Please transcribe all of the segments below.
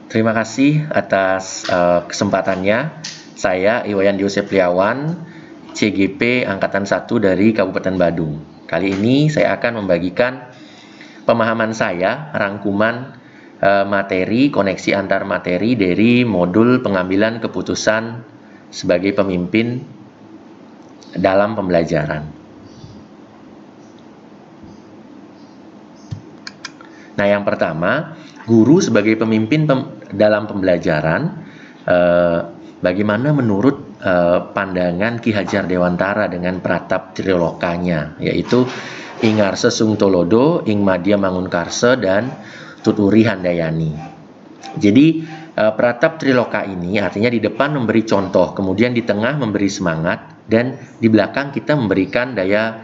Terima kasih atas kesempatannya. Saya Iwayan Yosef Liawan, CGP Angkatan 1 dari Kabupaten Badung. Kali ini saya akan membagikan pemahaman saya, rangkuman materi, koneksi antar materi dari modul pengambilan keputusan sebagai pemimpin dalam pembelajaran. Nah, yang pertama, guru sebagai pemimpin dalam pembelajaran, bagaimana menurut pandangan Ki Hajar Dewantara dengan Pratap Trilokanya, yaitu Ing Ngarse Sung Tolodo, Ing Madya Mangunkarse, dan Tuturi Handayani. Jadi Pratap Triloka ini artinya di depan memberi contoh, kemudian di tengah memberi semangat, dan di belakang kita memberikan daya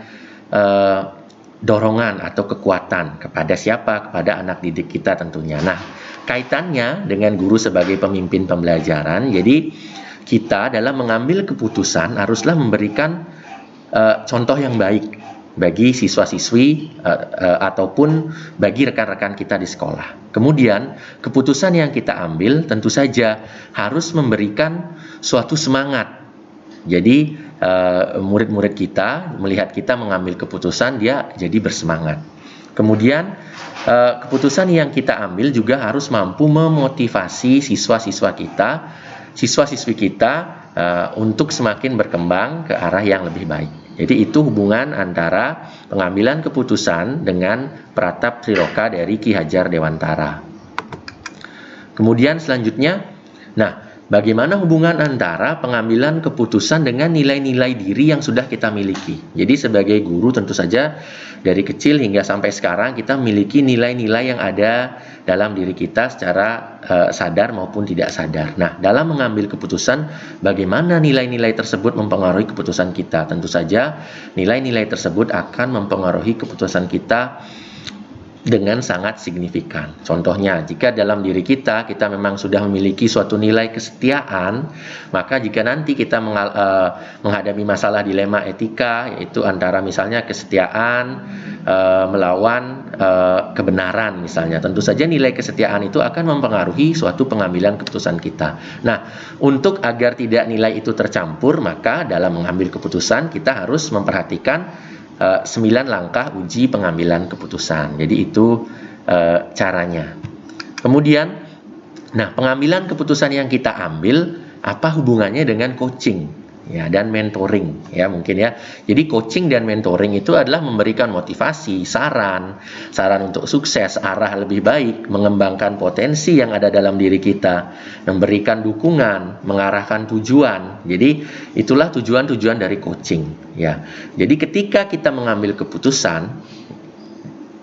dorongan atau kekuatan kepada siapa? Kepada anak didik kita tentunya. Nah, kaitannya dengan guru sebagai pemimpin pembelajaran, jadi kita dalam mengambil keputusan haruslah memberikan contoh yang baik bagi siswa-siswi ataupun bagi rekan-rekan kita di sekolah. Kemudian, keputusan yang kita ambil tentu saja harus memberikan suatu semangat. Jadi, murid-murid kita melihat kita mengambil keputusan, dia jadi bersemangat. Kemudian keputusan yang kita ambil juga harus mampu memotivasi siswa-siswi kita untuk semakin berkembang ke arah yang lebih baik. Jadi itu hubungan antara pengambilan keputusan dengan Pratap Triloka dari Ki Hajar Dewantara. Kemudian selanjutnya, nah, bagaimana hubungan antara pengambilan keputusan dengan nilai-nilai diri yang sudah kita miliki. Jadi sebagai guru tentu saja dari kecil hingga sampai sekarang kita memiliki nilai-nilai yang ada dalam diri kita secara sadar maupun tidak sadar. Nah, dalam mengambil keputusan, bagaimana nilai-nilai tersebut mempengaruhi keputusan kita? Tentu saja nilai-nilai tersebut akan mempengaruhi keputusan kita dengan sangat signifikan. Contohnya, jika dalam diri kita memang sudah memiliki suatu nilai kesetiaan, maka jika nanti kita menghadapi masalah dilema etika, yaitu antara misalnya kesetiaan melawan kebenaran misalnya, tentu saja nilai kesetiaan itu akan mempengaruhi suatu pengambilan keputusan kita. Nah, untuk agar tidak nilai itu tercampur, maka dalam mengambil keputusan kita harus memperhatikan 9 langkah uji pengambilan keputusan. Jadi itu caranya. Kemudian, nah, pengambilan keputusan yang kita ambil apa hubungannya dengan coaching ya dan mentoring ya mungkin ya. Jadi coaching dan mentoring itu adalah memberikan motivasi, saran untuk sukses, arah lebih baik, mengembangkan potensi yang ada dalam diri kita, memberikan dukungan, mengarahkan tujuan. Jadi itulah tujuan-tujuan dari coaching ya. Jadi ketika kita mengambil keputusan,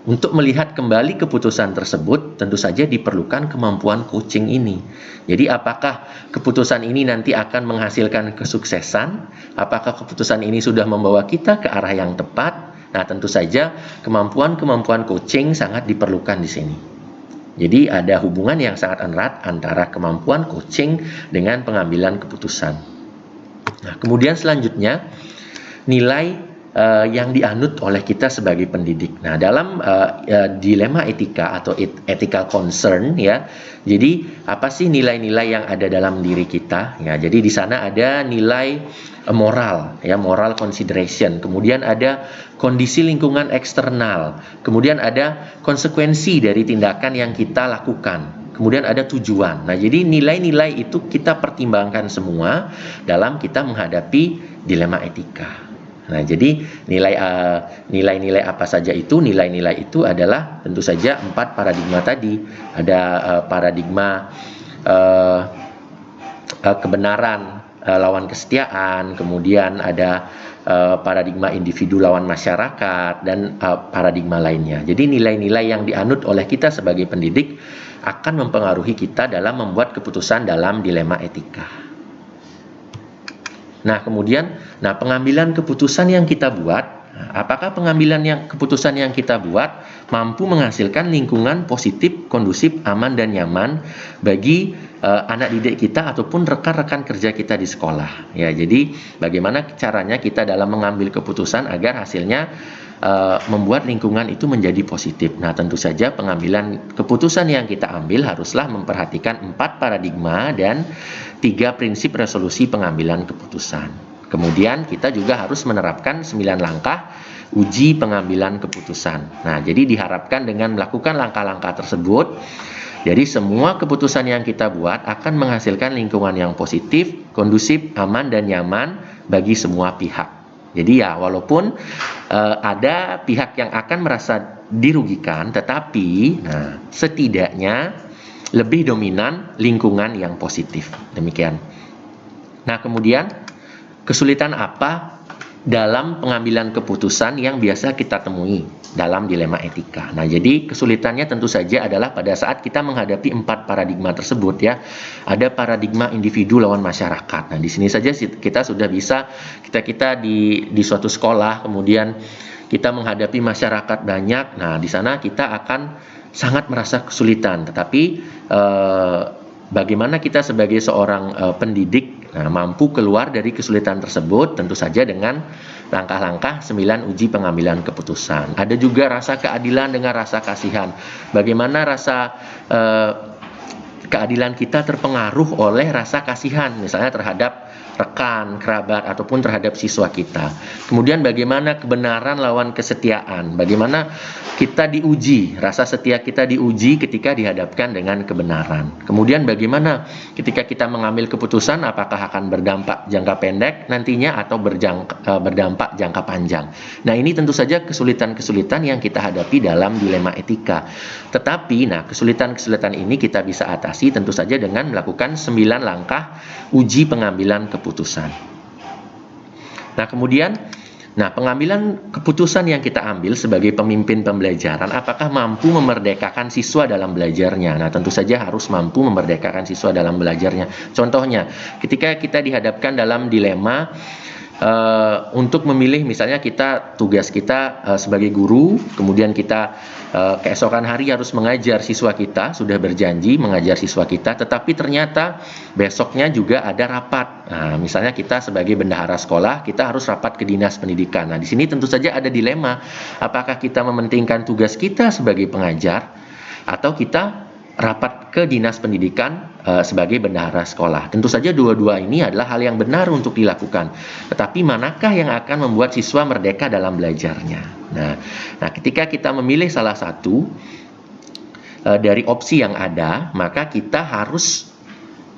untuk melihat kembali keputusan tersebut, tentu saja diperlukan kemampuan coaching ini. Jadi apakah keputusan ini nanti akan menghasilkan kesuksesan? Apakah keputusan ini sudah membawa kita ke arah yang tepat? Nah, tentu saja kemampuan-kemampuan coaching sangat diperlukan di sini. Jadi ada hubungan yang sangat erat antara kemampuan coaching dengan pengambilan keputusan. Nah, kemudian selanjutnya, nilai yang dianut oleh kita sebagai pendidik. Nah, dalam dilema etika atau ethical concern ya. Jadi apa sih nilai-nilai yang ada dalam diri kita? Ya, jadi di sana ada nilai moral ya, moral consideration. Kemudian ada kondisi lingkungan eksternal. Kemudian ada konsekuensi dari tindakan yang kita lakukan. Kemudian ada tujuan. Nah, jadi nilai-nilai itu kita pertimbangkan semua dalam kita menghadapi dilema etika. Nah, jadi nilai-nilai apa saja itu? Nilai-nilai itu adalah tentu saja 4 paradigma tadi. Ada paradigma kebenaran lawan kesetiaan, kemudian ada paradigma individu lawan masyarakat, dan paradigma lainnya. Jadi nilai-nilai yang dianut oleh kita sebagai pendidik akan mempengaruhi kita dalam membuat keputusan dalam dilema etika. Nah, kemudian pengambilan keputusan yang kita buat Apakah keputusan yang kita buat mampu menghasilkan lingkungan positif, kondusif, aman dan nyaman bagi anak didik kita ataupun rekan-rekan kerja kita di sekolah. Ya, jadi bagaimana caranya kita dalam mengambil keputusan agar hasilnya membuat lingkungan itu menjadi positif. Nah, tentu saja pengambilan keputusan yang kita ambil haruslah memperhatikan 4 paradigma dan 3 prinsip resolusi pengambilan keputusan. Kemudian kita juga harus menerapkan 9 langkah uji pengambilan keputusan. Nah, jadi diharapkan dengan melakukan langkah-langkah tersebut, jadi semua keputusan yang kita buat akan menghasilkan lingkungan yang positif, kondusif, aman, dan nyaman bagi semua pihak. Jadi ya, walaupun ada pihak yang akan merasa dirugikan, tetapi setidaknya lebih dominan lingkungan yang positif. Demikian. Nah, kemudian kesulitan apa dalam pengambilan keputusan yang biasa kita temui dalam dilema etika? Nah, jadi kesulitannya tentu saja adalah pada saat kita menghadapi 4 paradigma tersebut ya. Ada paradigma individu lawan masyarakat. Nah, di sini saja kita sudah bisa kita di suatu sekolah, kemudian kita menghadapi masyarakat banyak. Nah, di sana kita akan sangat merasa kesulitan. Tetapi bagaimana kita sebagai seorang pendidik mampu keluar dari kesulitan tersebut? Tentu saja dengan langkah-langkah 9 uji pengambilan keputusan. Ada juga rasa keadilan dengan rasa kasihan. Bagaimana rasa keadilan kita terpengaruh oleh rasa kasihan, misalnya terhadap rekan, kerabat, ataupun terhadap siswa kita. Kemudian bagaimana kebenaran lawan kesetiaan, bagaimana kita diuji, rasa setia kita diuji ketika dihadapkan dengan kebenaran. Kemudian bagaimana ketika kita mengambil keputusan, apakah akan berdampak jangka pendek nantinya atau berdampak jangka panjang. Nah, ini tentu saja kesulitan-kesulitan yang kita hadapi dalam dilema etika. Tetapi, kesulitan-kesulitan ini kita bisa atasi tentu saja dengan melakukan 9 langkah uji pengambilan keputusan. Nah, kemudian pengambilan keputusan yang kita ambil sebagai pemimpin pembelajaran, apakah mampu memerdekakan siswa dalam belajarnya? Nah, tentu saja harus mampu memerdekakan siswa dalam belajarnya. Contohnya, ketika kita dihadapkan dalam dilema untuk memilih, misalnya tugas kita sebagai guru, kemudian kita keesokan hari harus mengajar siswa kita, sudah berjanji mengajar siswa kita, tetapi ternyata besoknya juga ada rapat. Nah, misalnya kita sebagai bendahara sekolah, kita harus rapat ke dinas pendidikan. Nah, di sini tentu saja ada dilema, apakah kita mementingkan tugas kita sebagai pengajar atau kita rapat ke dinas pendidikan sebagai bendahara sekolah. Tentu saja dua-dua ini adalah hal yang benar untuk dilakukan. Tetapi manakah yang akan membuat siswa merdeka dalam belajarnya? Nah, ketika kita memilih salah satu dari opsi yang ada, maka kita harus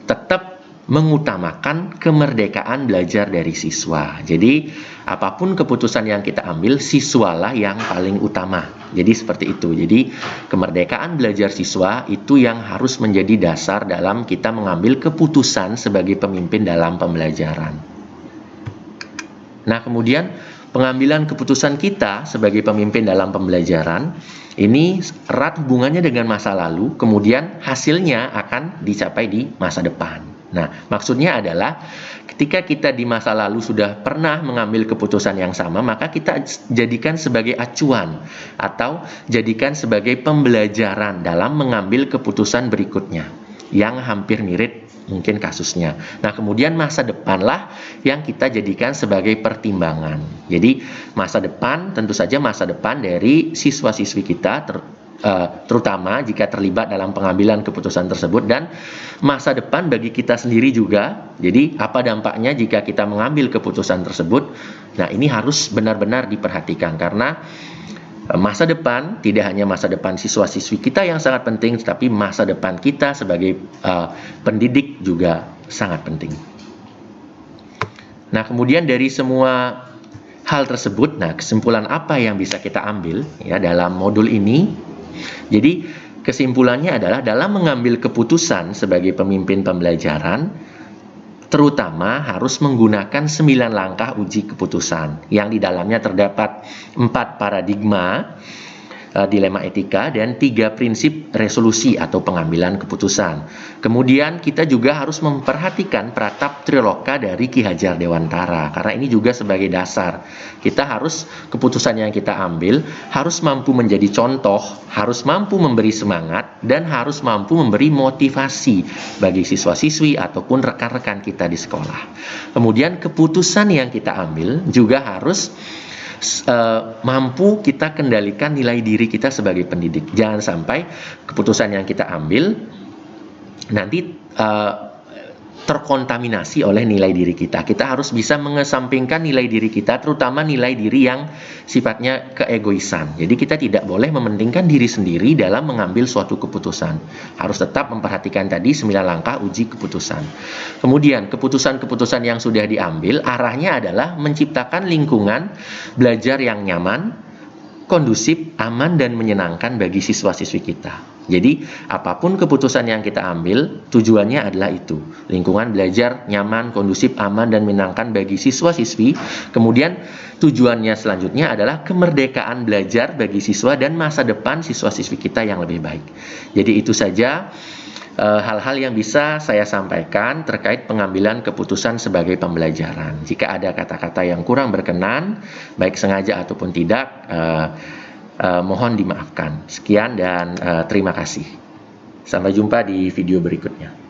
tetap mengutamakan kemerdekaan belajar dari siswa. Jadi, apapun keputusan yang kita ambil, siswalah yang paling utama. Jadi seperti itu. Jadi, kemerdekaan belajar siswa itu yang harus menjadi dasar dalam kita mengambil keputusan sebagai pemimpin dalam pembelajaran. Nah, kemudian pengambilan keputusan kita sebagai pemimpin dalam pembelajaran ini erat hubungannya dengan masa lalu, kemudian hasilnya akan dicapai di masa depan. Nah, maksudnya adalah ketika kita di masa lalu sudah pernah mengambil keputusan yang sama, maka kita jadikan sebagai acuan atau jadikan sebagai pembelajaran dalam mengambil keputusan berikutnya yang hampir mirip mungkin kasusnya. Nah, kemudian masa depanlah yang kita jadikan sebagai pertimbangan. Jadi, masa depan tentu saja masa depan dari siswa-siswi kita terutama jika terlibat dalam pengambilan keputusan tersebut, dan masa depan bagi kita sendiri juga. Jadi apa dampaknya jika kita mengambil keputusan tersebut? Nah, ini harus benar-benar diperhatikan, karena masa depan tidak hanya masa depan siswa-siswi kita yang sangat penting, tetapi masa depan kita sebagai pendidik juga sangat penting. Nah, kemudian dari semua hal tersebut, kesimpulan apa yang bisa kita ambil ya dalam modul ini? Jadi kesimpulannya adalah dalam mengambil keputusan sebagai pemimpin pembelajaran, terutama harus menggunakan 9 langkah uji keputusan yang di dalamnya terdapat 4 paradigma dilema etika, dan 3 prinsip resolusi atau pengambilan keputusan. Kemudian kita juga harus memperhatikan Pratap Triloka dari Ki Hajar Dewantara, karena ini juga sebagai dasar. Kita harus, keputusan yang kita ambil harus mampu menjadi contoh, harus mampu memberi semangat, dan harus mampu memberi motivasi bagi siswa-siswi ataupun rekan-rekan kita di sekolah. Kemudian keputusan yang kita ambil juga harus mampu kita kendalikan nilai diri kita sebagai pendidik. Jangan sampai keputusan yang kita ambil nanti terkontaminasi oleh nilai diri kita. Kita harus bisa mengesampingkan nilai diri kita, terutama nilai diri yang sifatnya keegoisan. Jadi kita tidak boleh mementingkan diri sendiri dalam mengambil suatu keputusan. Harus tetap memperhatikan tadi 9 langkah uji keputusan. Kemudian keputusan-keputusan yang sudah diambil, arahnya adalah menciptakan lingkungan belajar yang nyaman, kondusif, aman, dan menyenangkan bagi siswa-siswi kita. Jadi, apapun keputusan yang kita ambil, tujuannya adalah itu. Lingkungan belajar nyaman, kondusif, aman, dan menyenangkan bagi siswa-siswi. Kemudian, tujuannya selanjutnya adalah kemerdekaan belajar bagi siswa dan masa depan siswa-siswi kita yang lebih baik. Jadi, itu saja hal-hal yang bisa saya sampaikan terkait pengambilan keputusan sebagai pembelajaran. Jika ada kata-kata yang kurang berkenan, baik sengaja ataupun tidak, mohon dimaafkan. Sekian dan terima kasih. Sampai jumpa di video berikutnya.